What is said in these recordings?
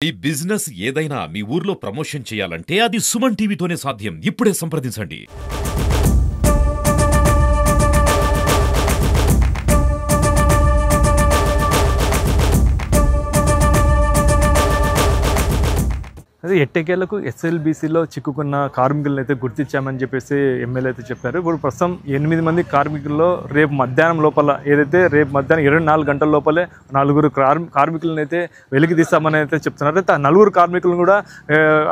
ఈ బిజినెస్ ఏదైనా మీ ఊర్లో ప్రమోషన్ చేయాలంటే అది సుమన్ టీవీతోనే సాధ్యం. ఇప్పుడే సంప్రదించండి. అదే ఎట్టకేలకు ఎస్ఎల్బీసీలో చిక్కుకున్న కార్మికులను అయితే గుర్తించామని చెప్పేసి ఎమ్మెల్యే అయితే చెప్పారు. ఇప్పుడు ప్రస్తుతం 8 మంది కార్మికుల్లో రేపు మధ్యాహ్నం లోపల రేపు మధ్యాహ్నం 24 గంటల లోపలే 4 కార్మికులను అయితే వెలికి తీస్తామని అయితే చెప్తున్నారు. అయితే ఆ 4 కార్మికులను కూడా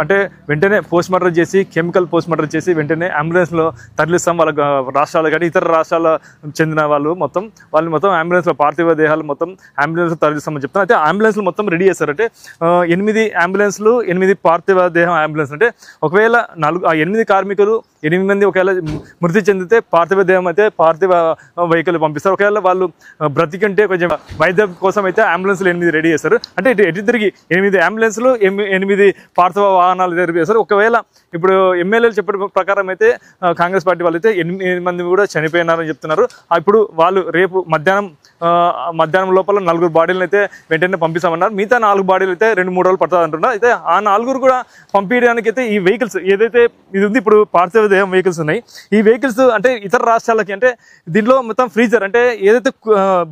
అంటే వెంటనే పోస్ట్ మార్టం చేసి కెమికల్ పోస్ట్ మార్టం చేసి వెంటనే అంబులెన్స్లో తరలిస్తాం. వాళ్ళ రాష్ట్రాలు కానీ ఇతర రాష్ట్రాల చెందిన వాళ్ళు మొత్తం అంబులెన్స్లో పార్థివ దేహాలు మొత్తం అంబులెన్స్లో తరలిస్తామని చెప్తున్నారు. అయితే అంబులెన్స్లు మొత్తం రెడీ చేశారు. అంటే 8 అంబులెన్స్లు 8 పార్థివ దేహం అంబులెన్స్. అంటే ఒకవేళ 8 కార్మికులు 8 మంది ఒకవేళ మృతి చెందితే పార్థివ దేహం అయితే పార్థివ వెహికల్ పంపిస్తారు. ఒకవేళ వాళ్ళు బ్రతికంటే కొంచెం వైద్యం కోసం అయితే అంబులెన్స్లు 8 రెడీ చేస్తారు. అంటే ఎటు తిరిగి 8 అంబులెన్స్లు 8 పార్థివ వాహనాలు రెడీ చేస్తారు. ఒకవేళ ఇప్పుడు ఎమ్మెల్యేలు చెప్పిన ప్రకారం అయితే కాంగ్రెస్ పార్టీ వాళ్ళు అయితే 8 మంది కూడా చనిపోయినారని చెప్తున్నారు. ఇప్పుడు వాళ్ళు రేపు మధ్యాహ్నం లోపల 4 బాడీలను అయితే వెంటనే పంపిస్తామన్నారు. మిగతా 4 బాడీలు అయితే 2-3 రోజులు పడుతుంది అంటున్నారు. అయితే ఆ 4 కూడా పంపించడానికి అయితే ఈ వెహికల్స్ ఏదైతే ఇది ఉంది ఇప్పుడు పార్థివ దేహం వెహికల్స్ ఉన్నాయి. ఈ వెహికల్స్ అంటే ఇతర రాష్ట్రాలకి అంటే దీనిలో మొత్తం ఫ్రీజర్ అంటే ఏదైతే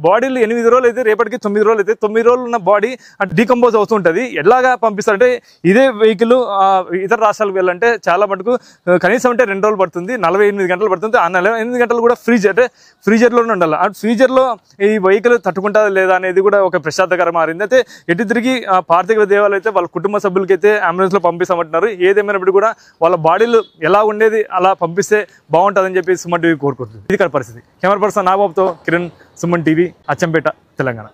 బాడీలు 8 రోజులు అయితే రేపటికి 9 రోజులు అయితే 9 రోజులు ఉన్న బాడీ అంటే డీకంపోజ్ అవుతుంటుంది. ఎలాగా పంపిస్తారంటే ఇదే వెహికల్ ఇతర రాష్ట్రాలకు వెళ్ళాలంటే చాలా మటుకు కనీసం అంటే 2 రోజులు పడుతుంది, 48 గంటలు పడుతుంది. ఆ 48 గంటలు కూడా ఫ్రీజర్లోనే ఉండాలి. ఆ ఫ్రీజర్లో ఈ వెహికల్ తట్టుకుంటుందా లేదా అనేది కూడా ఒక ప్రశ్నార్థకరం మారింది. అయితే ఎటు తిరిగి పార్థివ దేవాలు అయితే వాళ్ళ కుటుంబ సభ్యులకి అయితే అంబులెన్స్లో పంపిస్తామంటున్నారు. ఏదేమైనప్పుడు కూడా వాళ్ళ బాడీలు ఎలా ఉండేది అలా పంపిస్తే బాగుంటుందని చెప్పి సుమన్ టీవీ కోరుకుంటుంది. ఇది పరిస్థితి. కెమెరా పర్సన్ నాబాబుతో కిరణ్, సుమన్ టీవీ, అచ్చంపేట, తెలంగాణ.